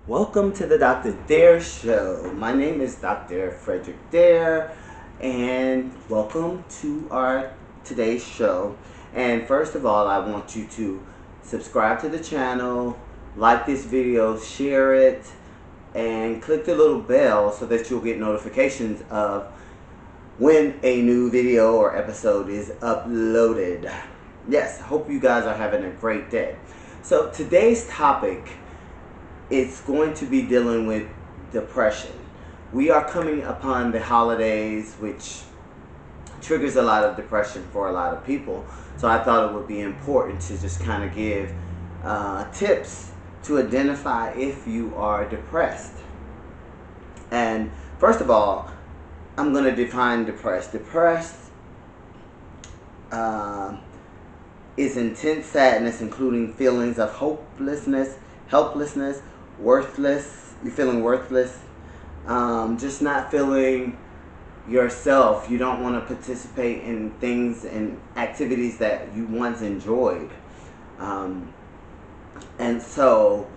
Welcome to the Dr. Dare Show. My name is Dr. Frederick Dare, and welcome to our today's show. And first of all, I want you to subscribe to the channel, like this video, share it, and click the little bell so that you'll get notifications of when a new video or episode is uploaded. Yes, hope you guys are having a great day. So today's topic is going to be dealing with depression. We are coming upon the holidays, which triggers a lot of depression for a lot of people. So I thought it would be important to just kind of give tips to identify if you are depressed. And first of all, I'm going to define depressed. Depressed is intense sadness, including feelings of hopelessness, helplessness, worthless. You're feeling worthless. Just not feeling yourself. You don't want to participate in things and activities that you once enjoyed. And so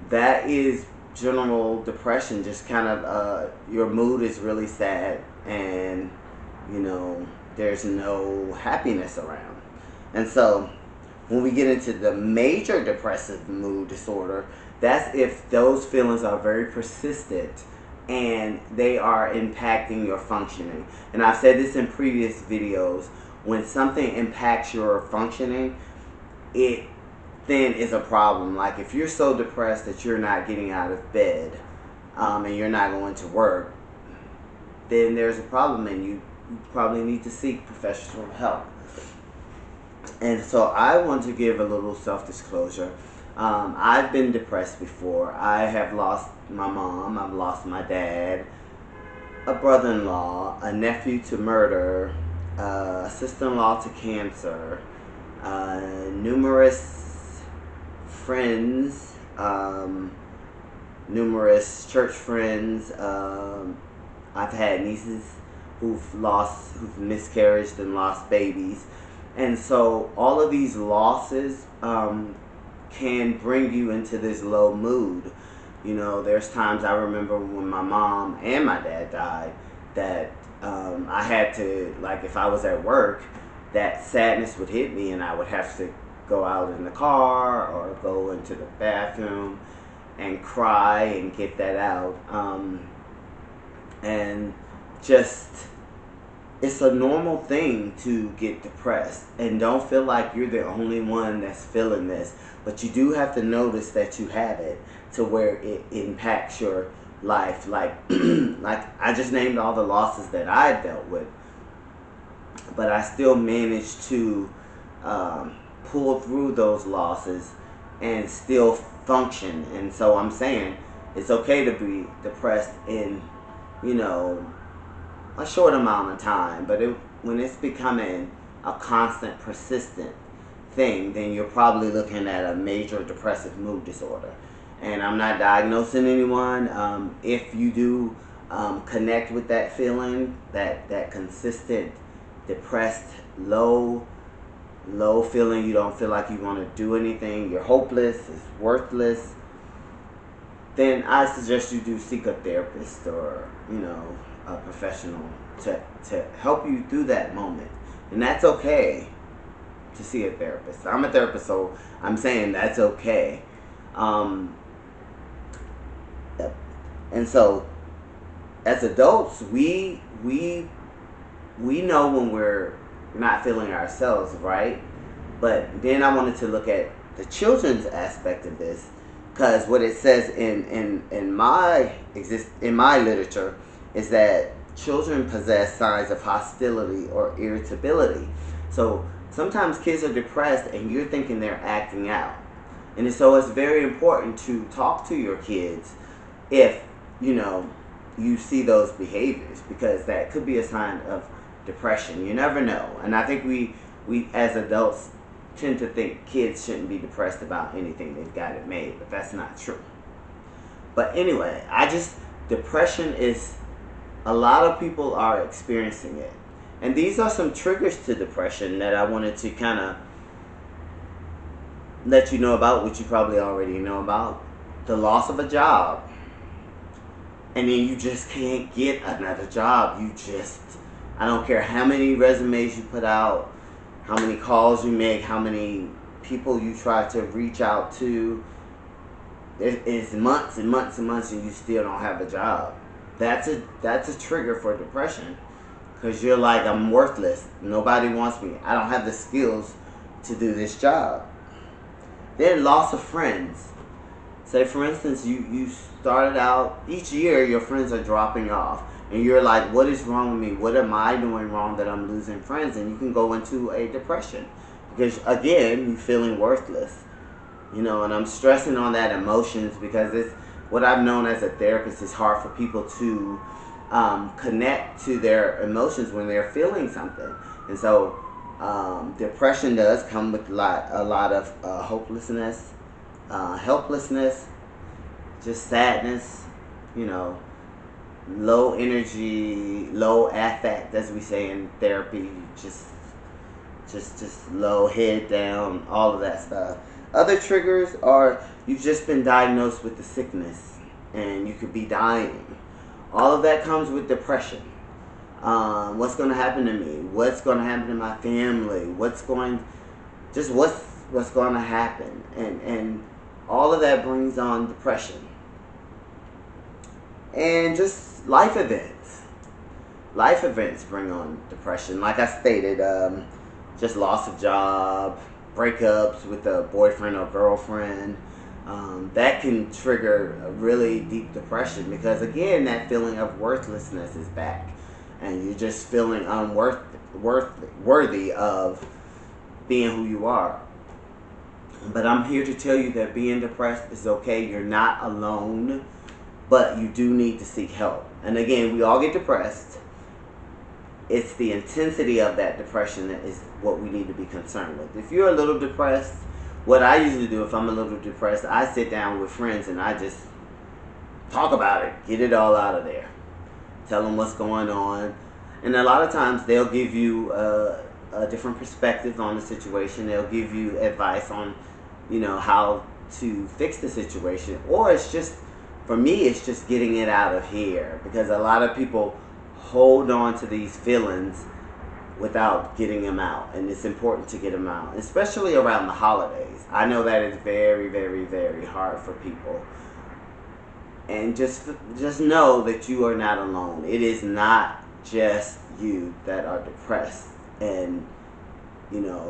that is general depression. Just kind of your mood is really sad, and there's no happiness around. And so when we get into the major depressive mood disorder, that's if those feelings are very persistent and they are impacting your functioning. And I've said this in previous videos, when something impacts your functioning, it then is a problem. Like if you're so depressed that you're not getting out of bed and you're not going to work, then there's a problem and you probably need to seek professional help. And so I want to give a little self-disclosure. I've been depressed before. I have lost my mom. I've lost my dad, a brother-in-law, a nephew to murder, a sister-in-law to cancer, numerous friends, numerous church friends. I've had nieces who've miscarried and lost babies. And so all of these losses can bring you into this low mood. There's times I remember when my mom and my dad died that I had to, like if I was at work, that sadness would hit me and I would have to go out in the car or go into the bathroom and cry and get that out. And just, it's a normal thing to get depressed, and don't feel like you're the only one that's feeling this, but you do have to notice that you have it to where it impacts your life. Like like I just named all the losses that I dealt with, but I still managed to pull through those losses and still function. And so I'm saying it's okay to be depressed in a short amount of time, but when it's becoming a constant, persistent thing, then you're probably looking at a major depressive mood disorder. And I'm not diagnosing anyone. If you do connect with that feeling, that consistent, depressed, low feeling, you don't feel like you want to do anything, you're hopeless, it's worthless, then I suggest you do seek a therapist or a professional to help you through that moment. And that's okay to see a therapist. I'm a therapist, so I'm saying that's okay. And so as adults, we know when we're not feeling ourselves, right? But then I wanted to look at the children's aspect of this, because what it says in my literature is that children possess signs of hostility or irritability. So sometimes kids are depressed and you're thinking they're acting out. And so it's very important to talk to your kids if you see those behaviors, because that could be a sign of depression. You never know. And I think we as adults tend to think kids shouldn't be depressed about anything, they've got it made, but that's not true. But anyway, depression is, a lot of people are experiencing it. And these are some triggers to depression that I wanted to kind of let you know about, which you probably already know about. the loss of a job, and then you just can't get another job. I don't care how many resumes you put out, how many calls you make, how many people you try to reach out to. It's months and months and months, and you still don't have a job. That's a trigger for depression, because you're like, I'm worthless. Nobody wants me. I don't have the skills to do this job. Then loss of friends. Say, for instance, you started out, each year your friends are dropping off. And you're like, what is wrong with me? What am I doing wrong that I'm losing friends? And you can go into a depression. Because, again, you're feeling worthless. And I'm stressing on that emotions, because it's what I've known as a therapist. It's hard for people to connect to their emotions when they're feeling something. And so depression does come with a lot of hopelessness, helplessness, just sadness, low energy, low affect, as we say in therapy, just low, head down, all of that stuff. Other triggers are, you've just been diagnosed with the sickness and you could be dying. All of that comes with depression. What's going to happen to me? What's going to happen to my family? What's going to happen? And all of that brings on depression. And just life events. Life events bring on depression. Like I stated, just loss of job, breakups with a boyfriend or girlfriend. That can trigger a really deep depression, because, again, that feeling of worthlessness is back. And you're just feeling worthy of being who you are. But I'm here to tell you that being depressed is okay. You're not alone. But you do need to seek help. And again, we all get depressed. It's the intensity of that depression that is what we need to be concerned with. If you're a little depressed, what I usually do if I'm a little depressed, I sit down with friends and I just talk about it. Get it all out of there. Tell them what's going on. And a lot of times they'll give you a different perspective on the situation. They'll give you advice on, how to fix the situation. Or it's just, for me, it's just getting it out of here, because a lot of people hold on to these feelings without getting them out, and it's important to get them out, especially around the holidays. I know that is very, very, very hard for people, and just know that you are not alone. It is not just you that are depressed and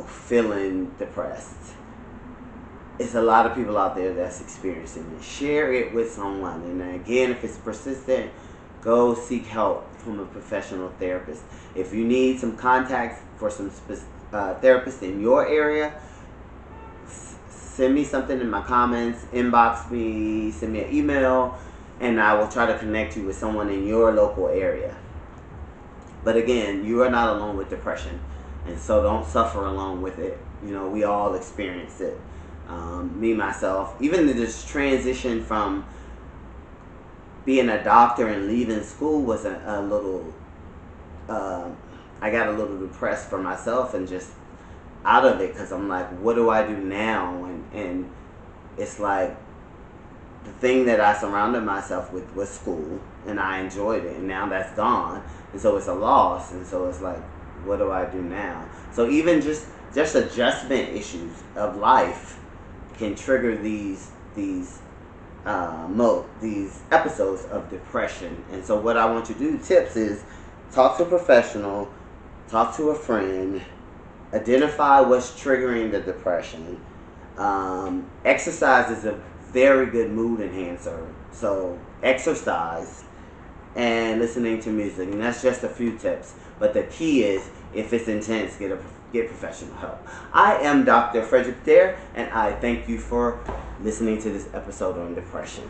feeling depressed. It's a lot of people out there that's experiencing it. Share it with someone. And again, if it's persistent, go seek help from a professional therapist. If you need some contacts for some therapists in your area, send me something in my comments, inbox me, send me an email, and I will try to connect you with someone in your local area. But again, you are not alone with depression, and so don't suffer alone with it. We all experience it. Me, myself, even this transition from being a doctor and leaving school was a little, I got a little depressed for myself and just out of it, because I'm like, what do I do now? And it's like, the thing that I surrounded myself with was school, and I enjoyed it, and now that's gone, and so it's a loss, and so it's like, what do I do now? So even just adjustment issues of life can trigger these episodes of depression. And so what I want you to do, tips is, talk to a professional, talk to a friend, identify what's triggering the depression. Exercise is a very good mood enhancer. So exercise and listening to music, and that's just a few tips. But the key is, if it's intense, get professional help. I am Dr. Frederick Dare, and I thank you for listening to this episode on depression.